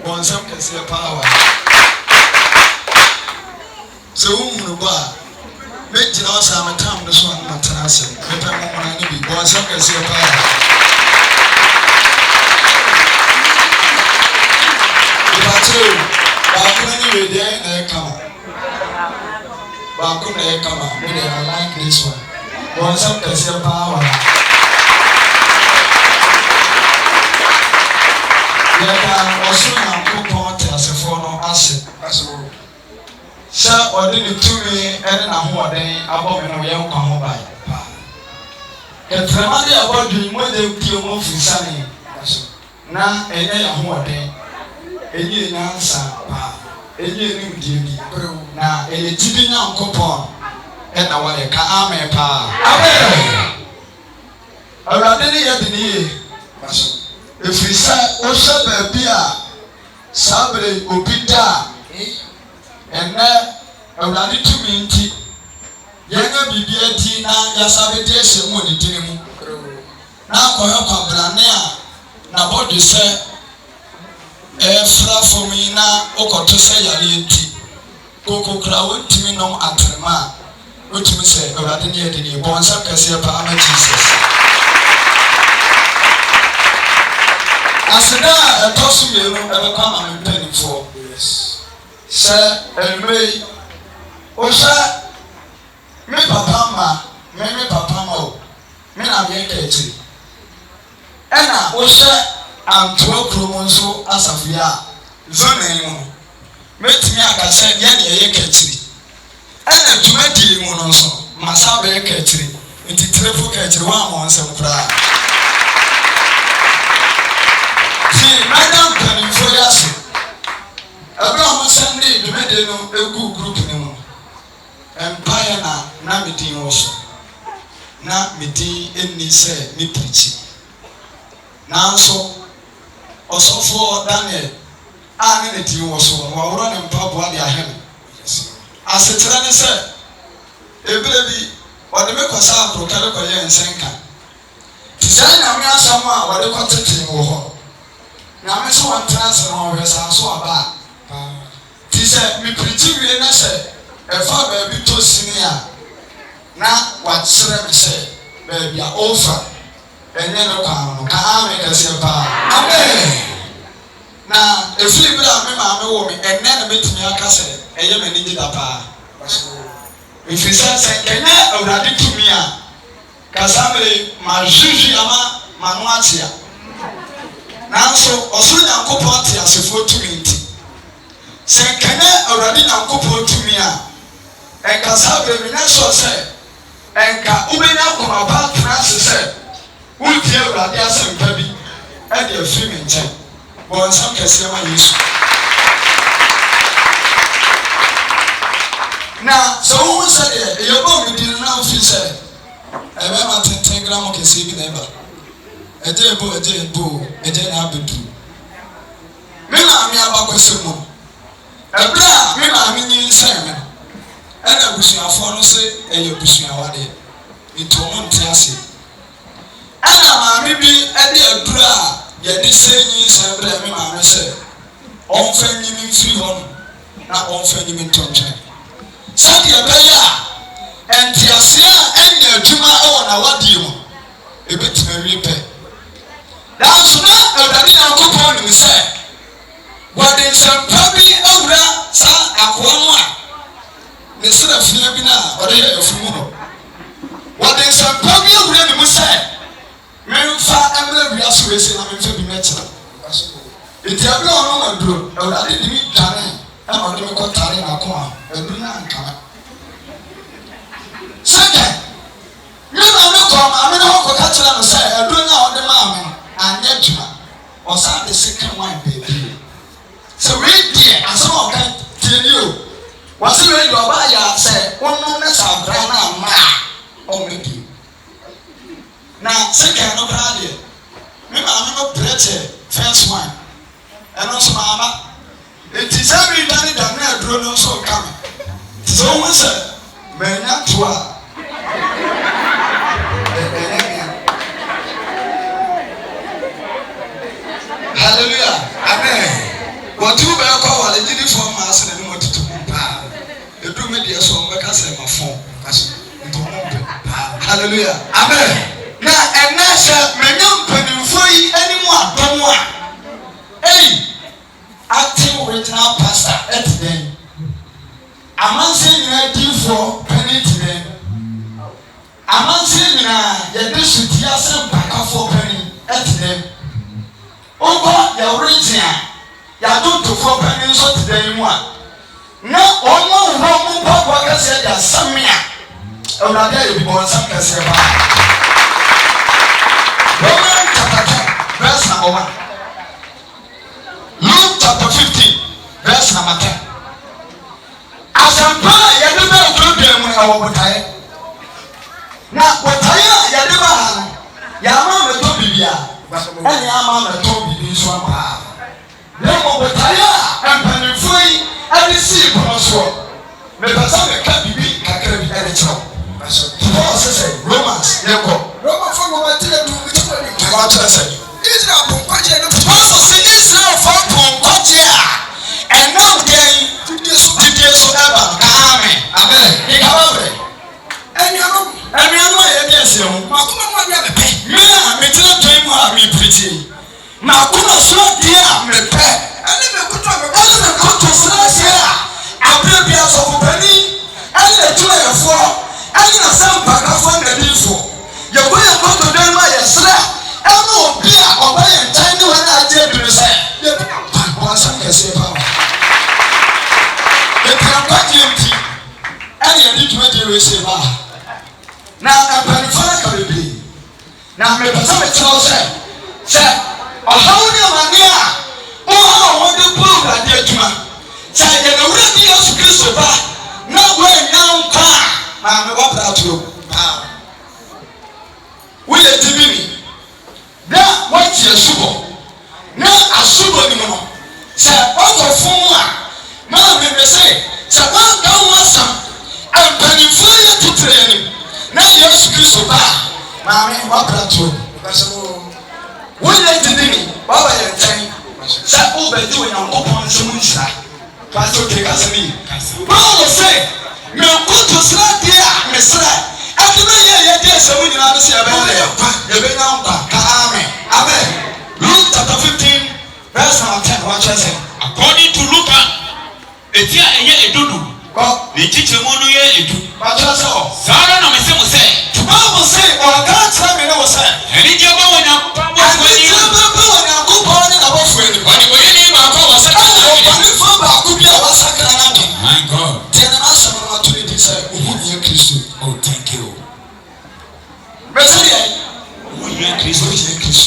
One some can see power. So, make it also a time this one, Matanasa. If I'm on any big one, some can see power. If I tell you, Baku there, they come. Baku, they come. I like this one. One some can see power. Also, I'm going to as a phone asset. Sir, or did it to me and I'm what they about when we are come by. The Tramadi about doing what they do more for Sunny. Now, and then I'm what they a year answer, a year new duty. Now, a tipping on coupon and I want a car, a pa. Around any other year. If we say, Osha Bia, Sabre, Obida, and now around it to me, Younger BBT now, Yasabetation, what it did. Now, Koyaka Planea, now what you say, a fla for me now, Oko to say Yaliti, Coco Crow, Timino Atrema, which we say, around the year, the Bonsa Cassia Parma Jesus. As a toss you ever come and penny for. Yes. Sir, and me, Osha, me papa, me papa, me na me catchy. Ena, Osha, and 12 chromosomes as of ya, Zone, met me a said, Yanny, catchy. And a 20 monoso, Masabe catchy, into triple catchy one once and cry. Madam can for us. Abraham Sunday, the Medino, a good group in Empire na meeting also. Na meeting any say, me preaching. Now so, also for Daniel, I'm in the team also, while running pub while they are him. As a tyranny said, a baby, or the make us out for Calicoya and Senka. Design a man someone, what they call it. Now, I saw one transfer on where I saw a bar. He said, me pretty really said, a father be to senior. Now, what Sir said, baby, are over. And then, come, make us a bar. Amen. Now, if you remember, I'm a woman, and then meet me, I said, and you may need a bar. If he says, can I already to me? Casambre, my Juji Ama, Manuatia. Now, so, also, I'm going to as a photo meeting. Say, can I already now go to me? And Casabe, we not so say, and Ubina come about Francis said, who dear Radias and Baby, and your filming time. But some can say my use. Now, so who said, you're going to do now, if you said, I remember 10 grams of saving ever. A day, a day, now be true. Mima, me about question. A bra, Mima, me in Simon. And I wish you a phone say, and you wish you a wadi. It won't tell you. And I may be a dear bra, yet this same is a bra, Mima, say. On finding me free home, not on finding me tongue. Sunday, a bear, and Tiasia, and your Juma on a wadi. A bit very pay. Now, so now, I didn't go on and say, what is your probably over, son, Aquama? Instead of Filipina, or a funeral. What is your probably over, you must say? Mary Fat and Mary Assuation, I'm in February natural. It's a long one, do, or I didn't meet Tani, and I didn't go Tani Aqua, and Brina and Kama. Second, you don't know, I'm in a hawk of Catcher and say, I don't know the mamma. And Nejma was at the second one, baby. So, read here, and some of them tell you. Was it ready to buy? I said, one moment, I'll grant a ma, or maybe. Now, second of idea. Maybe I'm not pretty, first one. And also, Mamma, it is every day that I don't know so coming. So, we said, may not to Hallelujah. Amen. What you better call a lady for mass and what to the do media song because I'm a phone. Hallelujah. Amen. Now, and now, sir, my young penny for you anymore. Don't want. Hey, acting original pastor at today. I'm not saying I do for penny today. I'm not saying that you should hear some back for penny at today. Over your original, you don't do for penny so today. Now, all my Roman Papa said that some year. Oh, now there you go, some can say about Romans chapter 10, verse number 1. Luke chapter 15, verse number 10. As I'm praying, you never told them when I was tired. Now, what I am, you never had. Yamama told me, and Yamama told me this one. Never what I am, and penny free, and the sea prosper. Maybe some can be Kakari and it's all. Paul says, Romans, Roman from what I do with what I say. Israel from Quadia, Israel from Quadia, and now they did this forever. Amen. Amen. And you know, yes, Makuma, yeah, me tell them how we preach. Makuma, so dear, me pay, and then we could talk about the last year. I will be as of penny, and the 2 and you know some back from the info. You're going to go to them by yourself. I will be a or buy and tiny when I did to say, you once I can say, if you are quite empty, and you need to make you receive. Now, I'm very far be. Now, maybe some of you say, or how do you mania? Oh, I want to prove that dear Juma. Say, you know, really, you should be no way now, car. I'm about that you. We are divine. Now, what's your super? Now, a super anymore. Say, what of Fuma? Mamma may say, Saban Gawasam, and penny fire to training. Now, you're supposed to buy. Mammy, what that you? We are divine. Baba, you're saying, Say, oh, but doing an open someone's side. Pastor, take us me. Paul say, me go to slap here, me slap. After me, yeah, so we don't see about it. You been on back. Amen. Luke chapter 15, verse 10. What you say? According to Luke, it's here a year ago. The teacher won't do it. What you say? Sarah, no, Miss Mose. Tomorrow will say, or God tell me no, sir. And if you're going up, when you go on in a bush, when you need my power, my God. Oh, thank you.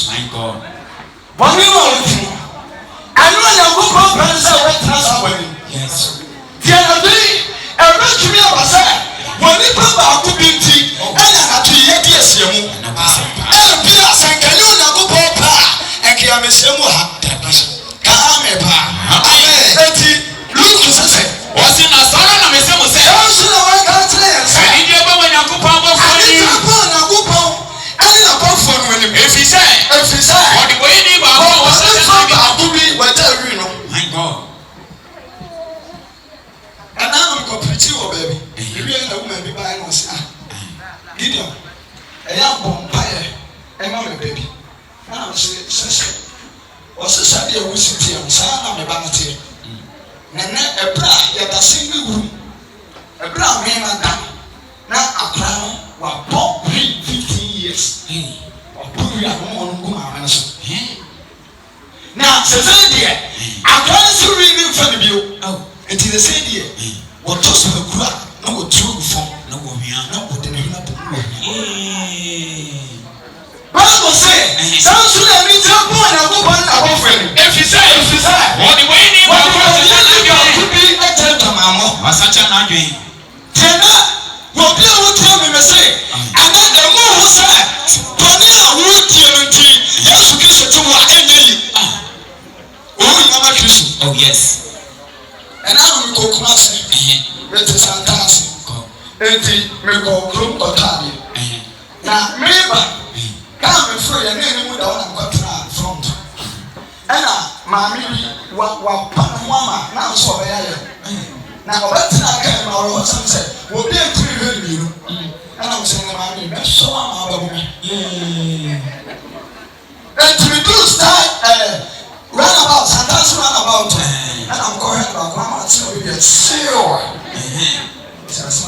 My God. What do you want? I know your book of friends. Yes. The other day, I read to me about that. When you come back to beauty, and I have to hear this. And Pierce and Kaluna go papa, and Kiamisimu. Look, was in a son of Miss Mose. If he said, what the way he was, my God. And now I'm completely baby. You really know woman be buying us. Gideon, a young vampire, and mamma baby. Now I'm saying, what's the Saturday we sit here? Sana me banati. Nana a bra, yet a single room. A bra, me, madam. Now a crown, what Bob 15 years. Now, Saturday, I can't see reading from you. Oh, it is the same year. What does the crowd? No, true form. No, we are not what they have to do. Bible say, some should have been so poor and go on our friend. If you say, what the way you to be a gentleman, was such an argument. Tena, what you will tell me, say, and then the more who said, Tonia would guarantee, yes, you kiss it to my enemy. Oh, yes. And now we go crossing. Let us fantastic. And we go group or tardy. Now, remember, come and free and then we don't have got front. And mammy. wa pan mama na so be ya na obetina kan ma ro sam se wo bi entiri hwe ni no ana mo se ma me be so ma ba bu me and to reduce that roundabout sometimes roundabout and I'm going about mama so we get seal yes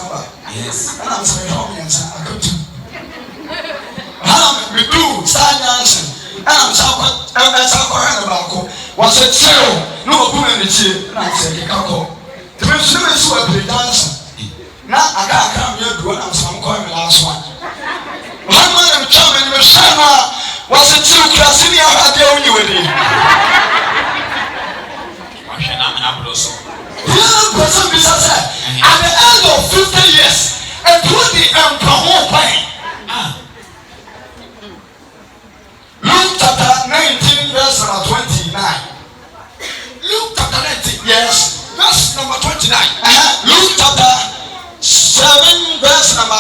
and I'm saying how me answer I go to how me do stand dancing and I'm talking about was it seal no open in the chair and I said you can't go to be sure so I play dancing now I can't come here do and I'm going last one how many time in the summer was it too classy? I had the only way. At the end of 50 years, and put the emperor pain. Luke chapter 19, verse number 29. Luke chapter 19, yes, verse number 29. Luke chapter 7, verse number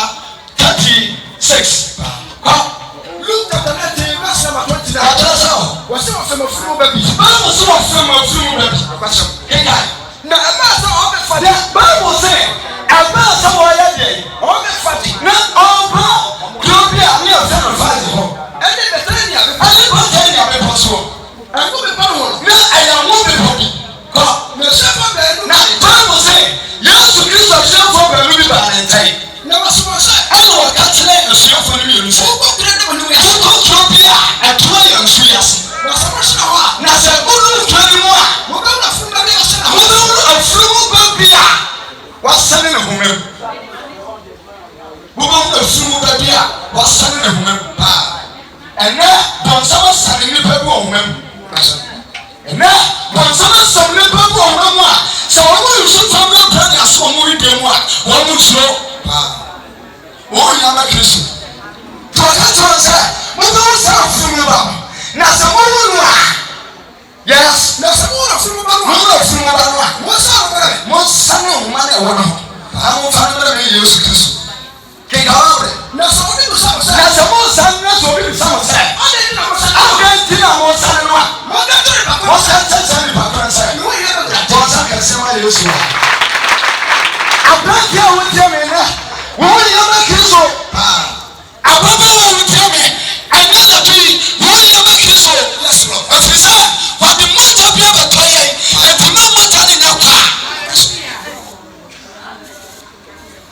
36. Luke chapter 19, verse number 29. What's the name of the baby? Bible says what's the name of the baby? Now, a master of the father. Bible says a master of the day. On the father. Not all power. Don't be a mere son of father. And then the thing you have. And then the thing you have possible. And go be power. Now I am moving body. God, the shepherd man. Now Bible says yes to Christ of shepherd man will be by the time. Now what's the matter? I know what catch the shepherd man will say. Na se unu twani mo a mo ba na fun ba bi ase na mo ba afuru ba bi a wasane na humem mo ba afuru ba bi a wasane na humem ba ene don sama sane ni pa bi o humem ene don sama sane ni pa bi o humem a se wo mo yusu tam na pa ni aso mo ri dem a wo mo tuo ba wo ya ma Kristo to ka to se mo ba sa afuru ba na se mo no a yes, na samura from Mama. What's up? Most son of money. I will find a use Christ. King Howard. Now, somebody was some as a more son, that's what we some say. I didn't know more son and one. What's that? What's I can say my use. I'm not here with you, man. What are you making so? I'm not with you, man. I'm not a tree. What are you making so? Yes, Lord. As we said.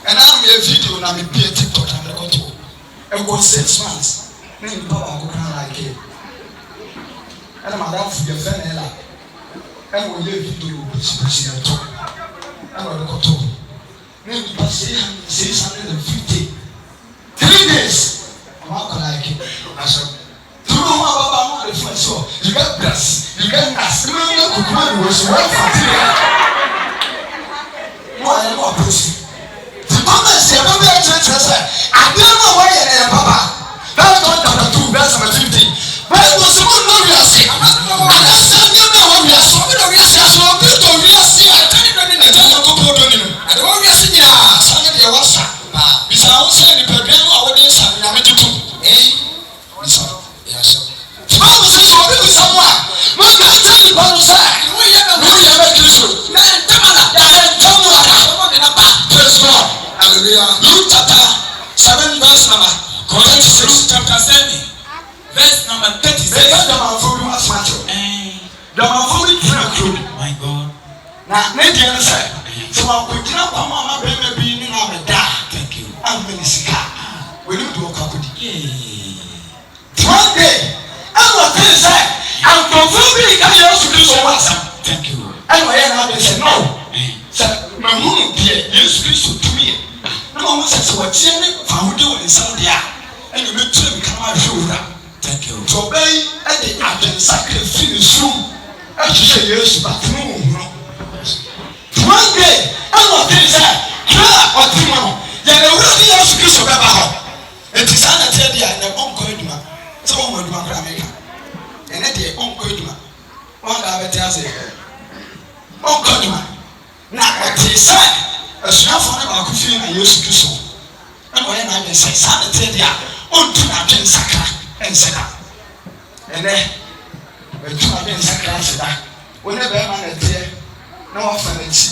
And I'm a video and I'm a TikTok and I got to. It was 6 months. Then Papa could come like it. And I'm around for your friend Ella. And we live to you, which and talk. And I got to. Then you pass 650. 3 days. I'm not like it. I said, you know what about the friend so you got brass, you got us. You know what was well for why am I pushing? The mama said, I'm going to say, I don't know why I am, Papa. That's not chapter 2, verse 15. But it was someone who we are saying, and I said, you know what we are so good of yes, so I'm good of yes, I tell you, I don't know what to do. And the one we are saying, yeah, some of the was because I was saying, the program or what is happening to eh? Yes, sir. Bible says you will be someone. When you tell the Bible says, we are making sure. Luke chapter 7 verse number 36. Luke chapter 7 verse number 36. My God. Now, Nadian said, so I could not come on my baby being in our die. Thank you. I'm going to see her. We need to walk up with you. One day, I'm not going to say, I'm confirming that you also do so much. Thank you. And my other said, no. Said, my moon, dear, you speak to me. No one says what Jenny found you in Sunday, and you make to become my shoulder. Thank you. To obey and the Advent sacrifice room, as you say, yes, but no. One day, I'm not going to say, or tomorrow, then I will be also kiss of Baba. It is sanitary and the uncle, so one would America. And at the uncle, one I tell you, uncle, not what he said. A small for about coffee and used to do so. And when I say sanitary, on to my gen sacra and set up. And then, when 2 have been sacra, wo ne bɛrima na teɛ na wafa n'akyi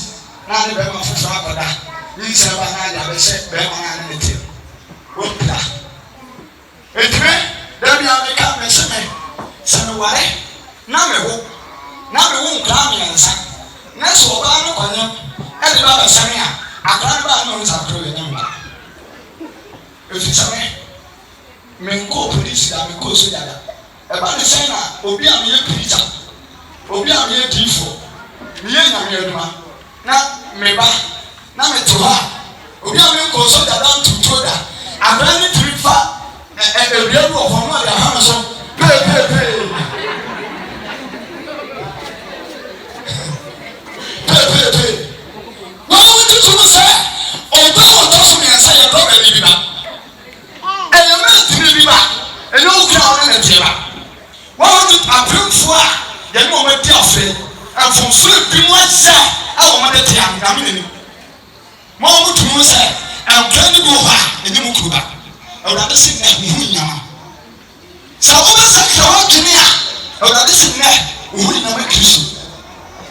na ne bɛrima foforɔ akɔda ne nkyɛn ba na ade abɛhyɛ bɛrima na ne teɛ wɔpira etime dabi ameka mɛsɛ mɛ sɛ me ware na me wo nkraa mmiɛnsa na sɛ ɔbaa no kɔnyɛ ɛde ba bɛsɛme a akora no baa na ɔno sakoro yɛ nyɛ mba ɛfiri sɛ me nkɔɔ polisi da menkɔɔ soja da ɛba ne sɛn na obi a meyɛ pirikya obi a meyɛ diifoɔ meyɛ nyame adwuma na meba na mete hɔ a obi a menkɔɔ soja da ntutuo da abra ne tiri fa awia bi wɔ fam na ɔde aha me so peepeepee wɔn a wotutu mu sɛ ɔdɔ a ɔdɔ so mmiɛnsa yɛ dɔ baabi bi ba ɛyɛ mɛntiri bi ba ɛyɛ okura ɔne ne tie ba wɔn a wotutu apemfoɔ a yɛne wɔn adi afɛ mfomsoɔ bi mu ahyɛ a wɔn de tie anyame n'anim wɔn a wotutu mu sɛ nkura ne bi wɔ hɔ a ɛne mu kuru ba awurade si nnɛ huhu nyama sɛ wobɛsɛ kra hɔ dwene a awurade si nnɛ huhu nyama kristo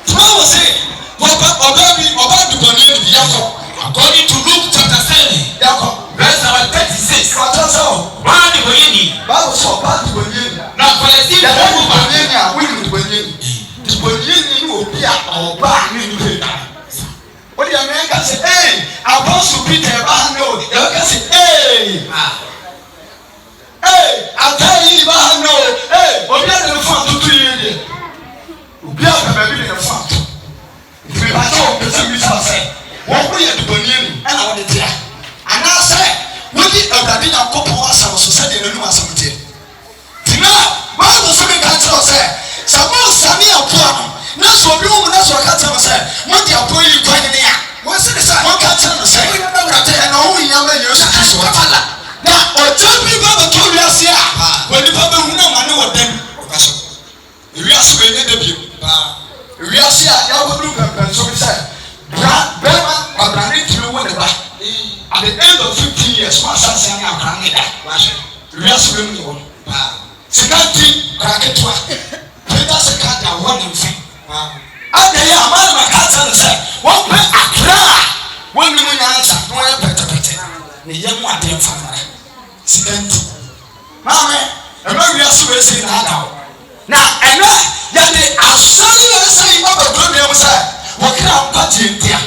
tuma wɔ se ɔbaa dubɔne ne bi yakɔ according to Luke chapter 7 yakɔ verse number 36 wɔtɔ sɛ ɔbaa dubɔne ni baabu sɛ ɔbaa dubɔne ni na kɔlɛsi dubɔne ni a wonim dubɔne ni ne obi a ɔbaa ne nipa da wọ́n yà mí ká sẹ́ ẹ́ apọ́sù Peter ẹ̀ bá hàn ní o yà wọ́n ká sẹ́ ata yìí bá hàn ní o obi àti ní fún àtúntò yìí yẹ obi àti bàbá bi ní fún àtúntò ìfìmí bá tó o pèsè mi sọ sẹ wọ́n kú yẹ dùbọ̀ ní ẹnu ẹ̀nà wọ́n di tìyà ànáṣẹ wọ́n di awurade yà kó pọ̀ asàmùsọ sẹ́ni ẹ̀ lónìí asàmù tiẹ̀ tìǹà wọ́n á sọ mi ká kyerɛ sɛ sàmú sàmì àpò àná náà sọ obi wọn mu náà sọ ká kyerɛ sɛ wọ́n di àpò yìí kọ́ ẹni níyà wọ́n sì ní sẹ́ wọ́n ká kyerɛ sɛ ẹ̀nà òun yìí yàrá yẹn sọ kristu wà fàlà na ọ̀jẹ̀ bí bá bẹ̀ tó wíyásí à wọ́n nípa bẹ̀ hu náà mà ní wọ́n dẹ́nu ọ̀ká so ìwíyásí wọ́n yẹn dẹ́bi ìwíyásí à yà wọ́n dúró pẹ̀pẹ̀ nsọ́mi sẹ́ bẹ́ẹ̀ ma ọ̀bàrà ní tìrì wọ́n ní bá at the end of 15 years wọ́n asase ní àkàrà ní dá ìwíyásí wọ́n ní wọ́n sika ti kàkẹ́tùwà peter sika di àwọn ní nfin adé yẹ àmàlù màkà sẹ́ni sẹ́ wọ́n pẹ́ àkàrà wọ́n ní mu nyà nsà ní wọ́n yẹ pẹ̀tẹ̀pẹ̀tẹ̀ ní yẹ mu adé nfa mara sika nti maame ẹ̀mẹ́ wíyásí wọ́n esi ní àdá o na ẹ̀mẹ́ yàtọ̀ asọ́ni yẹn sẹ́yìn ọ̀bẹ gbọ́dọ̀ bí ẹ̀ mu sẹ́ wọ́n kíra nkwa tiẹ̀ ntia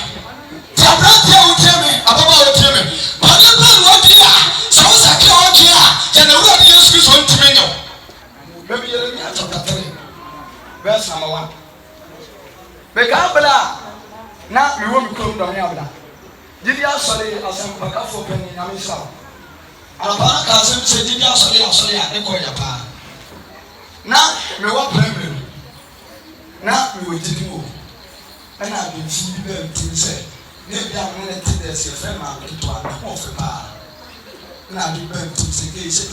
tí abirante a wọ́n tiẹ̀ mi ababa a wọ́n tiẹ̀ mi pàdé bẹ́ẹ̀ ni wọ́n di a sọ wọ́n sẹ́ kí wọ́n di a yẹn na wúlò ní yẹn sukuu sọ ntumi nyọ. bẹ́ẹ̀ yẹn ní chapter 3 verse number 1 bẹ́ẹ̀ abala na mi wọ́n mi kúrò ndọ̀mí abala jíjí asọ̀rọ̀ asẹ̀mpakafọ̀ pẹ̀lú nyàmé sáwọ́ àlàbàrà kàásẹ̀ mi sẹ́ jíjí asọ̀rọ̀ yà ẹ̀kọ́ yà paa na mi wọ́ pẹ̀lú na mi wọ́ jíjí wọ́ ɛna abɛnti bi bɛɛ nti sɛ ne bi a mo ne ti dɛ sɛ fɛn maa ketewa na mo fɛ paa ɛna adi bɛɛ nti sɛ kee sɛ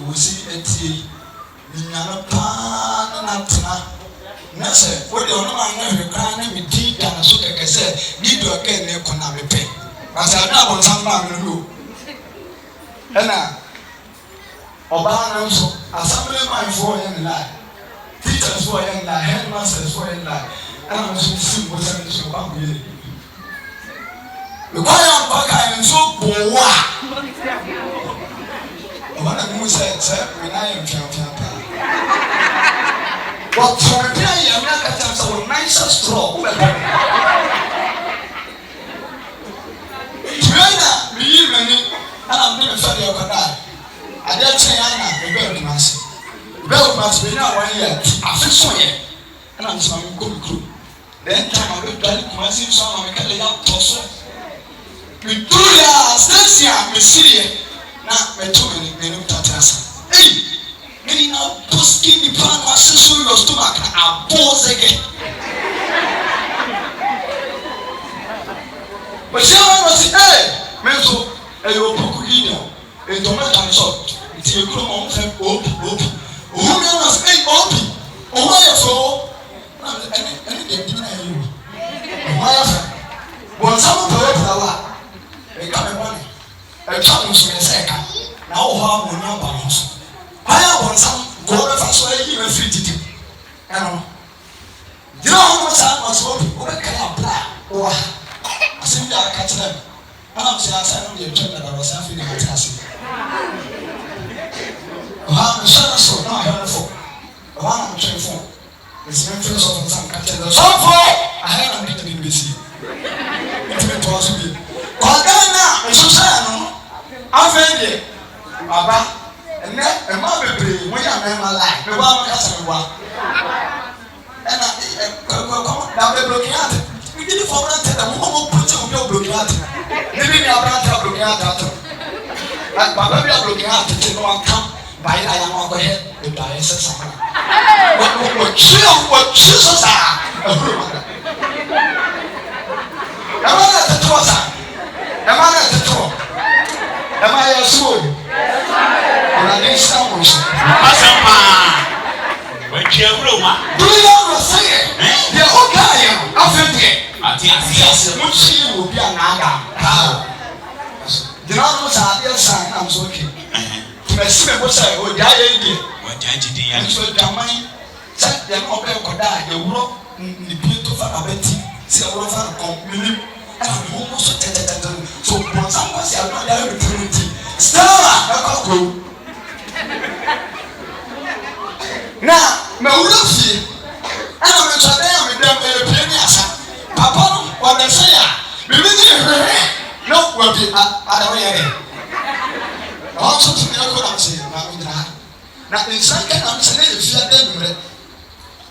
osi ɛtie yi nyana paa na na tena na sɛ o de ɔno maa ŋa hwɛ koraa na mi di da na so kɛkɛ sɛ di do ɔkɛ ne kɔ na mi pɛ pàṣẹ adi abɔnsan maa mi no ɛna ɔbaa no nso assembly man fo yɛ ne lie teachers fo yɛ ne lie headmasters fo yɛ ne lie ɛna mo nso si mo sɛ mo nso ba mo yɛ ekwa yɛ mpaka yɛ nso bɔwɔ a ɔba na mo sɛ mo nan yɛ mfiamfia paa wɔtɔn bi a yɛ mi akata sɛ wɔn nan hyɛ straw wo bɛ bɔ tuya na mi yi mi ni ɛna mo ne mi fɛ deɛ ɔkɔda adeɛ kyɛn yɛ ana ebe ɛduma ase ebe ɛduma ase bi na wɔn yɛ afi so yɛ ɛna mo sɛ mo nkɔ mi kuro. Then time I will try to come and see some of my colleagues. We do ya, stay here, we see it. Now, we told me, we looked at us. Hey, we now posting the pan, I see so your stomach, I pause again. But someone was hey, Menso, and your book, you know, a tomato shop. It's a club on them, Opie. Who knows, hey, Opie, or why so? Ẹni dẹ̀ dín náà yìí o ọmọ ayé fẹ wọn sábà pẹ̀lú ìpìlẹ̀ wa ẹ̀ka mi bọ́ ni ẹ̀ka mi sùn ẹ̀sẹ̀ ẹ̀ka náà wọ́n họ́ àwọn oní àbá wọn sùn ayé àwọn nsàm kọ́ ọ́ bẹ́fà sọ ẹ̀yí mi firi títì ẹ̀nà ɔsɛ wobɛkae abla wa asɛm bi a aka kyerɛ me anam sɛ asa no deɛ twɛm na bɛwɔ sa afei ne mate ase ɔha mehyɛ no so na ɔhɛ no fo ɔha na metwɛn fo ɛsime mfiri sɔfo nsa nka kyerɛ sɔfo ahɛ na mede ne bɛsie ntimi toa so bi kɔdan na mesosaɛ no afei deɛ baba ɛnɛ ɛma bebree moyɛ mɛma lai meboa mekasa meboa ɛna na bebrokiyate wigidi fɔ aberante da mo pɔnkye obi abrokiyate nibi ni aberante abrokiyate ato baba bi abrokiyate te no aka bayi ayɛ no akɔyɛ bebrayɛ sɛ saa wɔtwi so saa ahuru ma da ɛma na ɛtete wɔ saa ɛma na ɛtete wɔ ɛma yɛ so o ɔnade nhyira wɔ so asɛm paa wɔatwi ahuro ma duyɛ wɔ sɛyɛ deɛ ɔkaayɛ no afei deɛ ate aseɛ mo kyii wɔ bi a naaga kaa gyina no saa adeɛ saa nam so oke tumasi me bo sɛ ɔgya yɛ deɛ wɔgya gyidi ya nso adwaman sɛ deɛ na ɔbɛyɛ kɔda a yɛworɔ ne bie to fa abɛti sɛ yɛworɔ fa no kɔn menim ɛna ne ho so tɛtɛtɛtɛ so bɔnsam kɔ sɛ adɔ deɛ ayɛ no ti stella ɛkɔ kuro na mawura fie ɛna metwadan a medam ɛpie ne asa papa no ɔde sɛ a bibidi hwehwɛ na wɔde adawo yɛ dɛ ɔso to ne ɛkɔ nam sɛ maame gyina ha na nsa nka nam sɛ ne yɛ fie ada nwummerɛ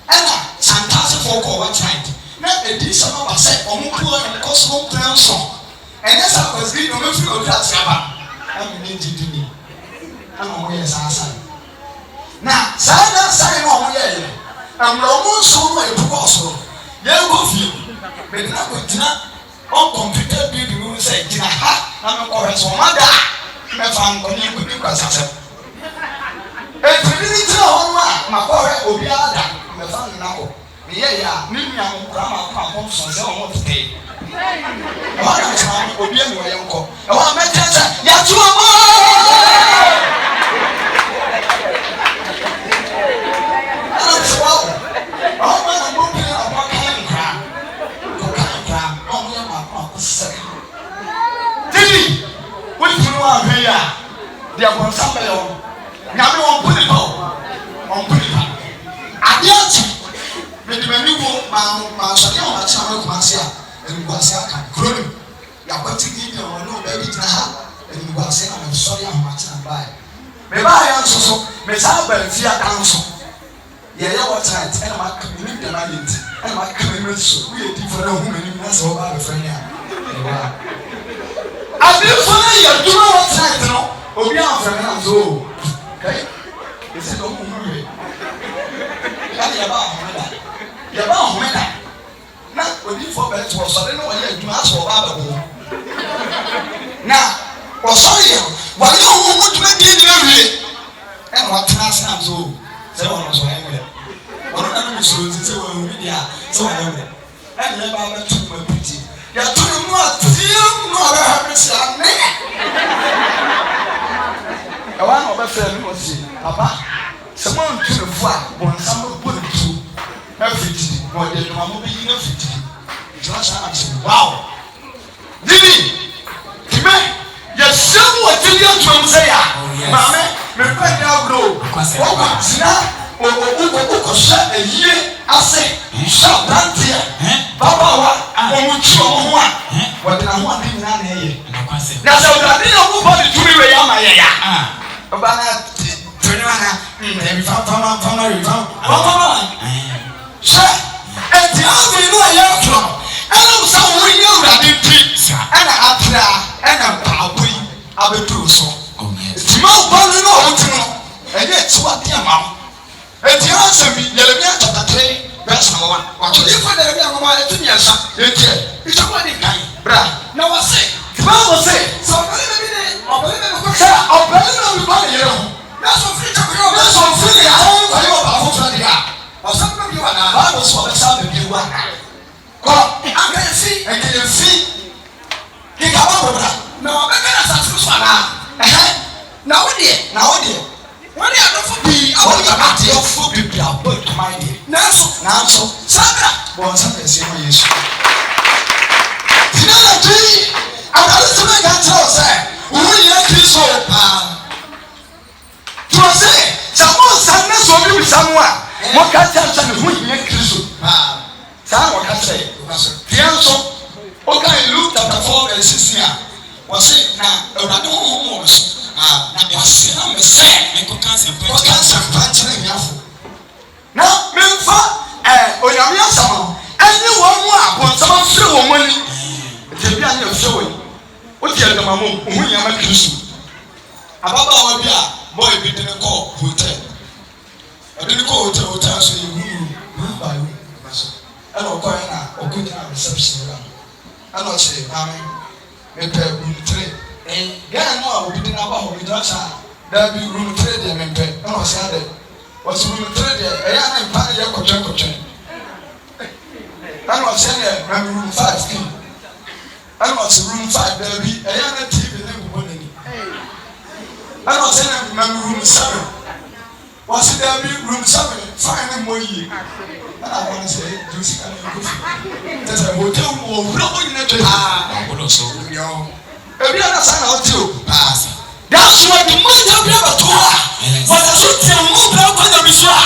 ɛna santasefoɔ kɔ website na ɛdi sɛm aba sɛ ɔmo kuo nkɔ so mo mpena nso ɛnyɛ sɛ akwasiri na ɔmafiri ɔduru ase aba amene gyidi ni ɛna ɔmo yɛ saa san na saa na san na ɔmo yɛ yɛ ɛmmerɛ ɔmo nso no a ɛpu kɔɔ soro yɛnkɔ fie mede na kɔgyina ɔn kɔmputa bibi mu sɛ gyina ha na mekɔhwɛ sɛ ɔma da a mɛfa nkɔne nkɔni kwasasɛm ɛfiri ne gyina hɔ no a makɔhwɛ obiara da mɛfa nna kɔ meyɛ yɛ a ne nua mo nkora maakɔ nso sɛ ɔmo tetee ɛhɔ na mesoma no obia ne wɔyɛ nkɔ ɛhɔ a mɛkyerɛ sɛ yɛato ɔmo ɛna mesɛ wawo ɛhɔ ma na mbɔpii na ɔbɔ kan nkora kɔka nkora na ɔmo yɛ maakɔ sɛ didi wotumi no ahwɛ yi a deɛ bɔnsam bɛyɛ wɔ nyame wɔmpo nipa wɔmpo nipa adeɛ akyi mede m'ani wo maasɔre a wɔakyena ma kumase a animguase aka kuro no yɛakwati gidi a wɔne ɔbaabi gyina ha animguase na mesɔre a wɔakyena bae mebaayɛ nso so mesaa baafie ada nso yɛyɛ wɔtrite ɛna maka menim dɛm ayɛ nti ɛna maka m'anim so woyɛ difo no ahu m'anim na sɛ wɔbaa bɛfrɛ ne a adefo no yɛ adwuma wɔtrite no obi amfrɛ me nam so o kai ɛsɛ dɛ ɔmo hwehwɛ ɛne yɛba ahome da na odifoɔ bɛɛte wɔsɔre na wɔyɛ adwuma asɛ wɔba abɛbo na wɔsɔre yɛ wɔyɛ ɔmo dwuma die nyina wie ɛna wɔatena ase nam so o sɛ wɔno so wɔyɛ mmerɛ ɔno na no mesuro nti sɛ wɔahu bi deɛ a sɛ wɔyɛ mmerɛ ɛne yɛba abɛto mu apiti yɛto ne mu ateam na ɔbɛhwɛ me sɛ ane ɛwɔ na ɔbɛfrɛ me wɔ se papa sɛ moantu ne fo a bɔnsam bɛbɔ ne tuo afiri na ɔde adwuma mo bɛyi no afiri gyina saa na sɛ wow dini time yɛsɛm wɔ gyidi adwuma mu sɛ yɛ a maame mepɛ ne agorɔ wɔkɔgyina wokɔhyɛ ayie ase hyɛ aberanteɛ babaawa ɔmo twi ɔmo ho a wɔde n'ahoɔden nyinaa na ɛyɛ na sɛ ɔdade na ɔmo bɔ ne tumi wei ama yɛ ya ɔba na tuni wana ɛbi fama hyɛ ɛti agiri no a yɛ korɔ ɛnum sɛ wɔn yɛ awurade pi ɛna apira ɛna mpaabo yi abɛduru so tuma ɔbɔ no na ɔwɔ ti no ɛyɛ tiwa di ama ho eti asɛm yi Yeremia chapter 3 verse 1 wato yi fa Yeremia ngoma etu miɛnsa eti itɔkɔ di kan bra na wɔse Bible say sɛ ɔbɛrɛ bi ne sɛ ɔbɛrɛ bi ba ne yɛrɛ ho na sɔ firi kyakuri ɔbɛ sɔ firi yɛ ahɔn kɔyɛ ɔba afoforɔ de a ɔsɛ bɛ bi wa na Bible sɔ ɔbɛ sɛ abɛ bi wa kɔ akɛyɛfi kika ba bɔbra na ɔbɛbɛ na sase so ana na wo deɛ wɔde adɔfo bi abɔ yɛ adeɛfo bebree abɔ adwuma deɛ nanso Sandra bon sa pese mo Yesu tinana tui abale se me kan tell say wo ye Kristo to say samo sanne so bi bisamu a mo ka tell say wo ye Kristo sa wo ka say tianso o ka Luke chapter 4 verse 16 a wo say na awurade ho mo so na be se na me say me ko kan se panche na yafo na memfa onyame asama ani wo mu abonsama firi wo mani te bia na firi wo o ti adama mo o hu nyama Kristo ababa wa bia boy bi de ko hotel ade ko hotel so ye hu ba yo so ana ko na o ko na reception la ana che amen me pe room 3 ga no a obi de na ba ho bi sa da bi room 3 de me pe ana se ade what's room 3 de e ya na mpa ye kotwe ana se ne room 5 kin ana se room 5 da bi e ya na TV ne go ni ana se ne room 7 what's there be room 7 fine mo yi ana ko se juice kan ko fi tese hotel wo wura ko ni to ko so yo ebi ana sa na hotel pass that's what the man have ever told but the so tell mo bra ko na biswa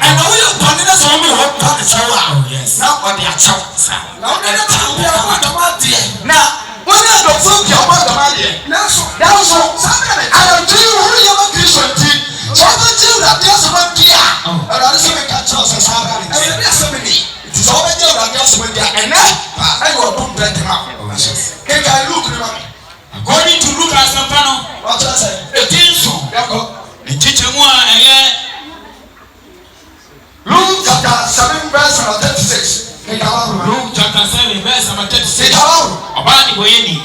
and now you turn it so me hot pack the shower yes now what they are chow now they are chow we are what about there now when you go from your what about there that's so something I am doing who you are Christian so I tell that there's someone there and I say me catch us as how and there's so many it is all tell that there's someone there and now I will don't break him up can I look according to Luke as Sampano what I say a tension the teacher one Luke chapter 7 verse 36 Luke chapter 7 verse 36 Obadi boyeni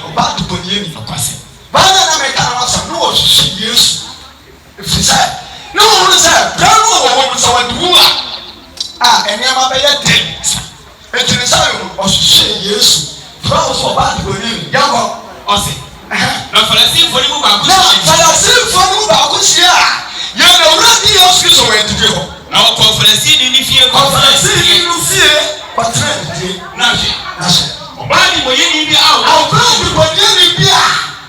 okwase bana na meka na wasa no wo Yesu if you say no one say bravo wo so wadua enema be ye den etini say o Yesu bravo so bad boyeni yako ose na Farisi foni mu ba ko sia ye na uradi Yesu so wedide ho na o Farisi ni fie ko Farisi ni fie patre na obadi boyeni bi au bravo boyeni bi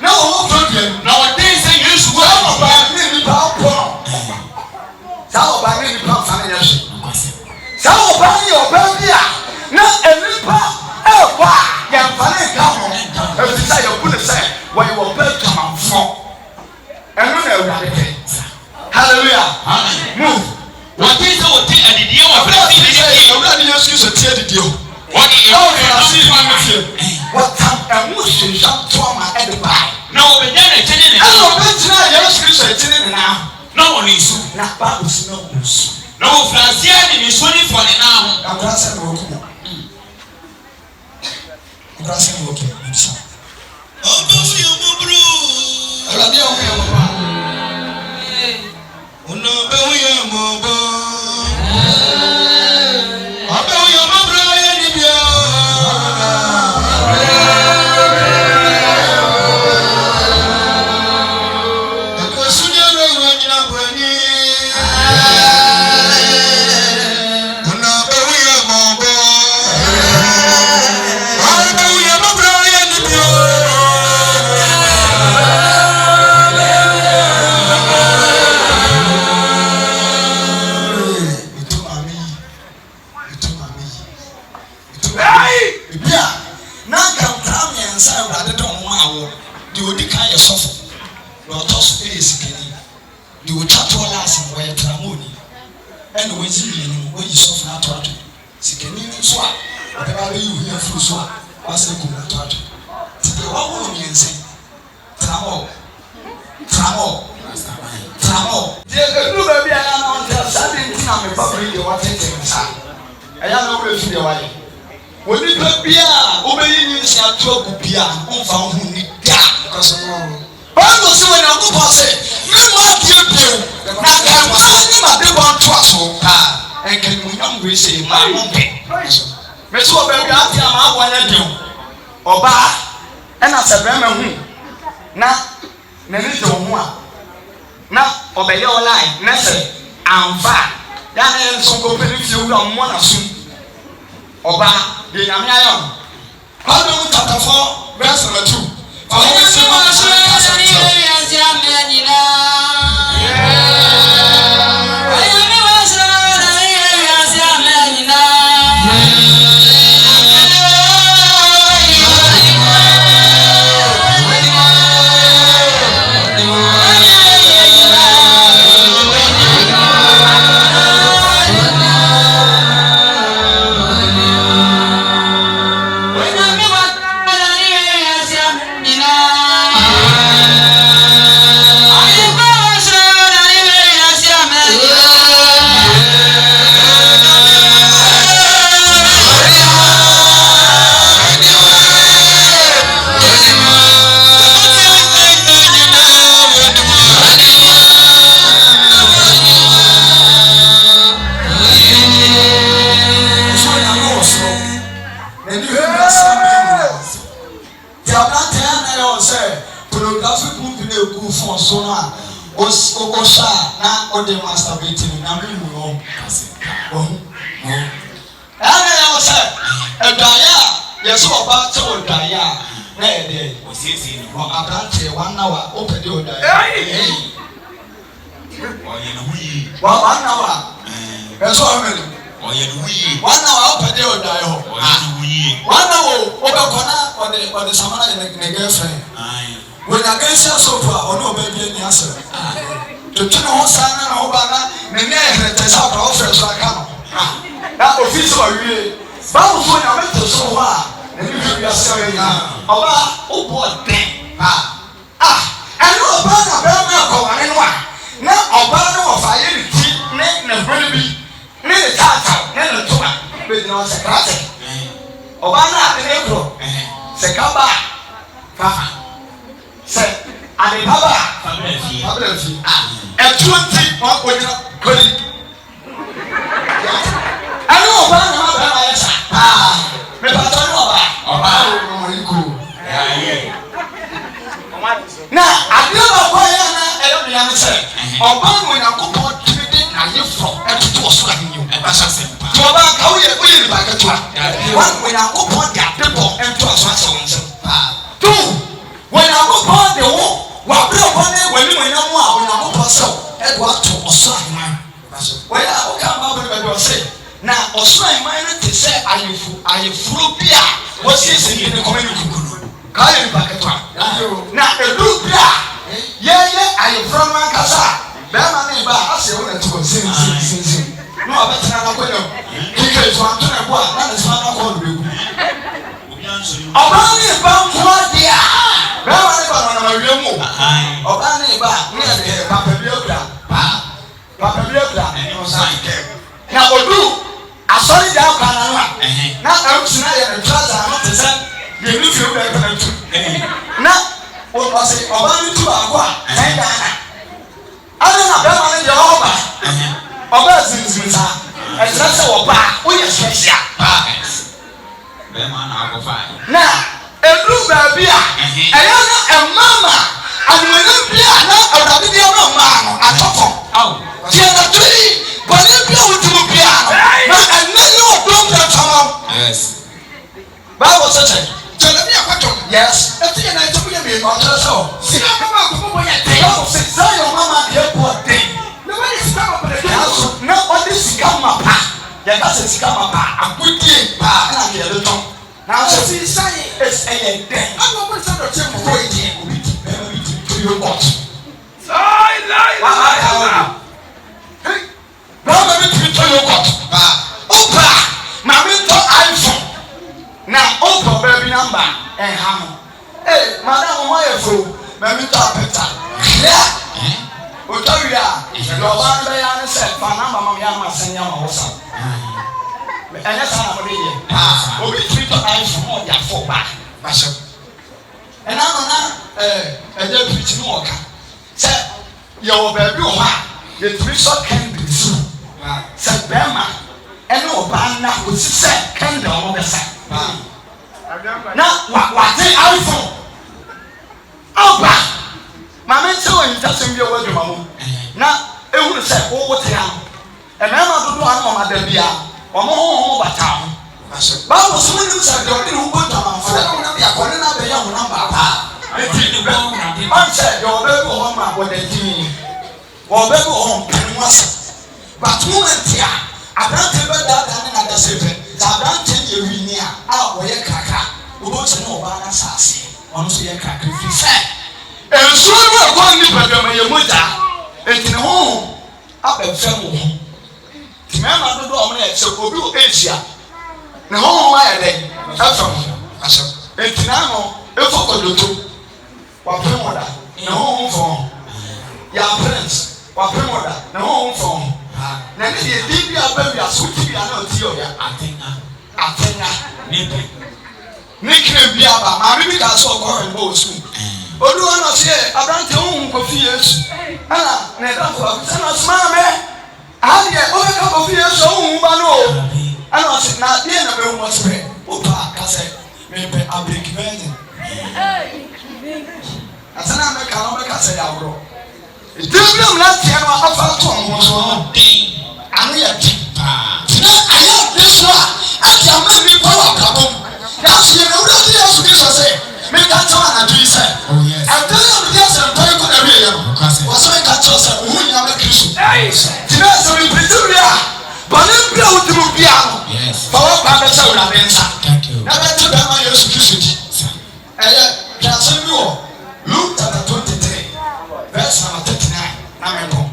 na o problem na o dey say Yesu go ba ni ba po sao ba ni pa fa na Yesu sao ba ni o ba bia na enipa wa ya fa na ka ho e say you put say why you be come for enu na urade hallelujah move what is the thing adidie wa Farisi ni urade Yesu so tie adidie o what is what time and what should jump to my head by no be na tene ne no be tena Yesu Kristo tene na no one is na ba usi no usu no Francis ni so ni for na ho abrasa no ko abrasa no ko bisa obo yo mo bro alabi o yo mo ono be yo mo bo abe yo mo bro ye ni bia Oba ena sebrema hu na nani to hu a na obeye online na se anfa Yana so go pay if you want one assume. Oba de nyame ayo. Bible chapter 4 verse number 2. The masturbating na me no I say a daya yes oba te o daya na e dey o siesie no abrante 1 hour open the daya o ye no wi 1 hour yes o me o ye no wi 1 hour open the daya ho o ye no wi 1 hour o be kona o de samana ne girlfriend when against so far o no be bi ni asa to no sana na obana me ne ehrete kwa ofresh aka no na office wa wie ba wo so na meto so wa na ni bi ya se ya oba obo den eno oba na ba na ko wa ne no a na oba no wo fa ye ti ne hwele bi ne tata ne no to a be no se krate oba na ne kro se kaba fa se ade baba fabrefi and 20 on Koli. I know about my yes. Me pato no now, I don't know why I don't understand. Oba when I go to the na you from and to was like you. To Oba how you will back to one when I go to the people and to us once. Two when I go to the wall. Wa bro bone wani wanya mu a wona go paso Edward to osran man we a o ka ma bone be say na osran man no te say ayefuru bia wo siesie ni ne komeni kukunu ka ye ba ketwa na edu bia ye ayefuru man kasa be ma ne ba ase wona to sin no abetena na kwenyo kike to anto na bo a na ne sama na ko do begu oba ni ba nko dia be ma ne ba na mawie mu oba ni ba ni e papa biokra eno sanke na odu asori ja kwa na no na amsina ya na traza na tesa ye ni fi o be kana tu na o se oba ni tu akwa sai da na ana na be ma ni je oba zinzinza e tra se oba o ye special be ma na akwa na edu ba bia eya na mama anwene bia na awurade bia no ma no atofo ti na tui bone bia wutu bia na enene odom da tama yes Bible says tell me akwato yes eti na eti bia me no tell so si mama ko bo ya dey no se say your mama dey po dey no when is come up the house no on this come up ya ka se come up akwiti pa na dey do ton na so si say is a dey I no want to say mo ko dey you watch. Hey, now let me tell you what. Oprah, my mentor iPhone. Now Oprah baby number and ham. Hey, madam, why you fool? My mentor picture. Yeah. Otoria, your one day I said, "Panama, my young son, young also." And that's how I'm reading. We treat iPhone or your phone back. And I'm not preaching more. Say, your baby, the three short candy. Say, Bama, and no banana would say, candle on the side. Now, what the iPhone? Oh, my mentor doesn't be a word, Mamma. Now, it would say, oh, what I am. mmarima dodoɔ ano ɔmo ada bia ɔmo ho bata ho baabu so wɔn nim sɛ deɛ ɔde ne ho bɔ ntamanfo ɛna wɔn bi akɔne na abɛyɛ ho namba paa eti ɔnhyɛ deɛ ɔbɛbi wɔ hɔ ma ɔda dini ɔbɛbi wɔ hɔ mpɛn mu ase but moment a aberante bɛdaadaa ne nada sɛ pɛ sɛ aberante yɛ wini a ɔyɛ kakra wɔbɛkyɛ ne ɔbaa no asase ɔno nso yɛ kakra fi sɛ nsuo no ɛkɔ nipa dɛm yɛ mogya eti ne ho abɛfɛm wɔ ho ti mɛma dodo ɔmo yɛ sɛ obi wɔ ahyia ne ho ayɛ dɛ ɛfɛm ahyɛ eti n'ano efɔ kɔdoto wapem ɔda ne ho fɔn yɛ apɛrɛns wapem ɔda ne ho fɔn na ne deɛ di bi aba wi aso ti bi ana ɔti ɔyɛ atenya ne kire bi aba maame bi ka so ɔkɔ hɛn bɔ osu olu ɔna seɛ aberante ohun kofi yesu ɛna ne dafo abisana maame adeɛ ɔbɛka kofi yesu ohun ba no ɛna ɔsi na deɛ na bɛ hu ɔsɛ opa kasɛ mepɛ abiriki bɛyɛ asana amɛka na ɔbɛka sɛ yɛ aworɔ ebi mu na teɛ no afa to ɔmo so ɔmo ano yɛ di paa tina ayɛ ɔde so a ati ama nipa wɔ abrabɔ mu yanso yɛ na wura ti yɛ so bi sɔ sɛ meka kyɛw anadwo yi sɛ ɛdɛ yɛ ɔde asɛ mpa yi kɔ na wie yɛ no wɔsɔ yi ka kyɛw sɛ ohun nyɛ abɛ kristu tina sɛ mpiti wi a bɔne bi a wodi mu bia no fa wɔ ba bɛkyɛ wurade nsa na bɛte bɛma yesu kristu di ɛyɛ twasɛm bi wɔ Luke chapter 23 verse number 39 na mɛkɔ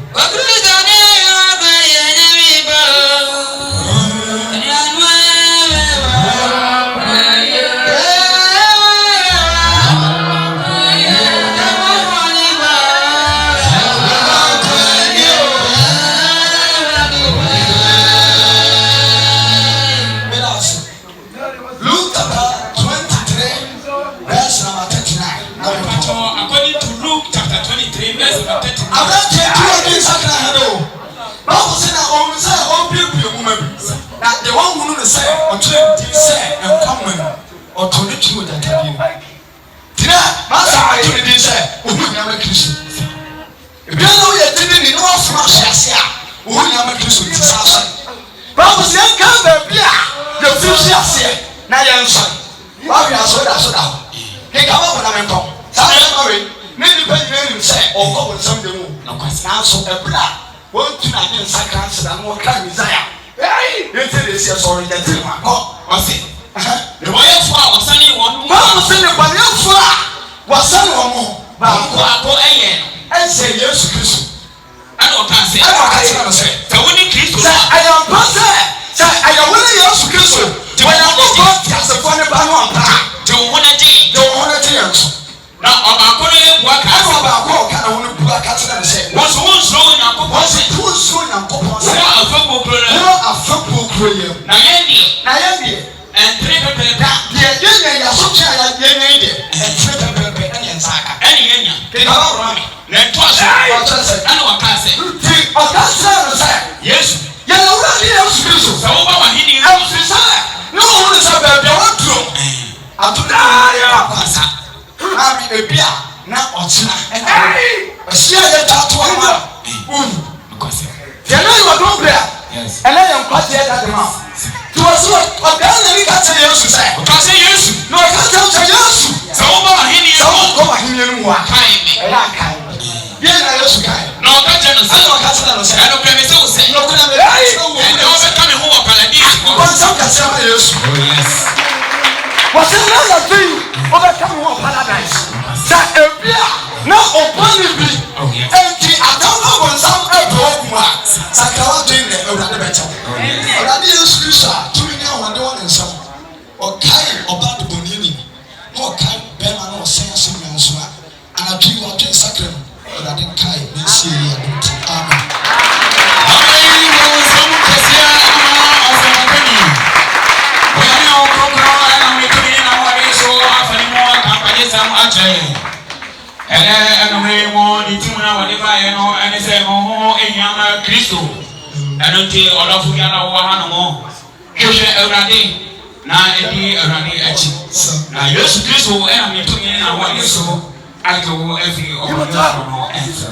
na yɛ nso wabi asoda ho keka wɔ na mɛkɔ saa yɛ ma wei ne nipa nyina nim sɛ ɔkɔ wɔ nsɛm de mu nanso ɛbra wɔntu na ne nsa ka nseda no wɔka misaya yɛnti de si ɛsɔre yɛte mu akɔ ɔse ne wɔyɛfo a wɔsane wɔn mu baako se ne bɔneyɛfo a wɔsane wɔn mu baako akɔ ɛyɛ no ɛsɛ yesu kristo ɛna ɔka kyerɛ no sɛ sɛ wo ne kristo sɛ ɛyɛmpa sɛ ɛyɛwo ne yesu kristo wɔyɛnkɔkɔ ti asefo ne ba no ampa te wo ho ne gye yɛn so na ɔbaako no yɛ bua ka ɛna ɔbaako ɔka na wo no bua ka kyerɛ no sɛ wɔn so wonsuro onyankopɔn sɛ wonsuro onyankopɔn sɛ wɔn afɛbuo kuro yɛ na yɛn deɛ ɛntere pɛpɛɛpɛ deɛ yɛnya yɛasotwe a yɛnya yi deɛ ɛntere pɛpɛɛpɛ ɛne yɛn nsa aka ɛne yɛnya kekaba worɔ me na ɛtoa so ɛna wɔka sɛ nti ɔka kyerɛ no sɛ yesu yɛna wurade yesu kristo sɛ woba w'ahenni ɛmfiri sɛ ne wo ne sɛ baabi a wɔduro adodaayɛ akwasa abi ebi a na ɔkyena ɛna ɔhyia yɛ tato ama yɛna yɛ ɔdɔm bere a ɛna yɛ nkwagyeɛ dade ma nti wɔ so ɔdaa na ni ka kyerɛ yesu sɛ yesu na ɔka kyerɛ sɛ yesu sɛ wobɔ w'ahenni no mu a ɛyɛ akae yɛn na yesu kae na ɔka kyerɛ no sɛ ɔka kyerɛ no sɛ ɛnokura me sɛ wo sɛ ɛnokura me ɛnɛ wɔbɛka me ho wɔ paradise hɔ wɔnsɛm kɛseɛ ma yesu wɔsɛ na yɛfi wɔbɛka me ho wɔ paradise sɛ ebi a na ɔbɔ ne bi enti atamfo bɔnsam ɛbɛ wɔ kum a sakawa den na awurade bɛkyɛw awurade yesu kristo a tumi ne ahoɔden wɔ ne nsɛm ɔkae ɔba de bɔneni na ɔkae bɛrima na ɔsɛn ase nyɛ nso a anadwo yi wɔatwe nsakra no awurade kae ne nsie yi adonti amen Kristo ɛno nti ɔdɔfo biara wɔ ha no mo hwehwɛ awurade na ɛdi awurade akyi na yesu kristo ɛna metumi na wɔde so agye wo afiri ɔbɔne no ɛmfa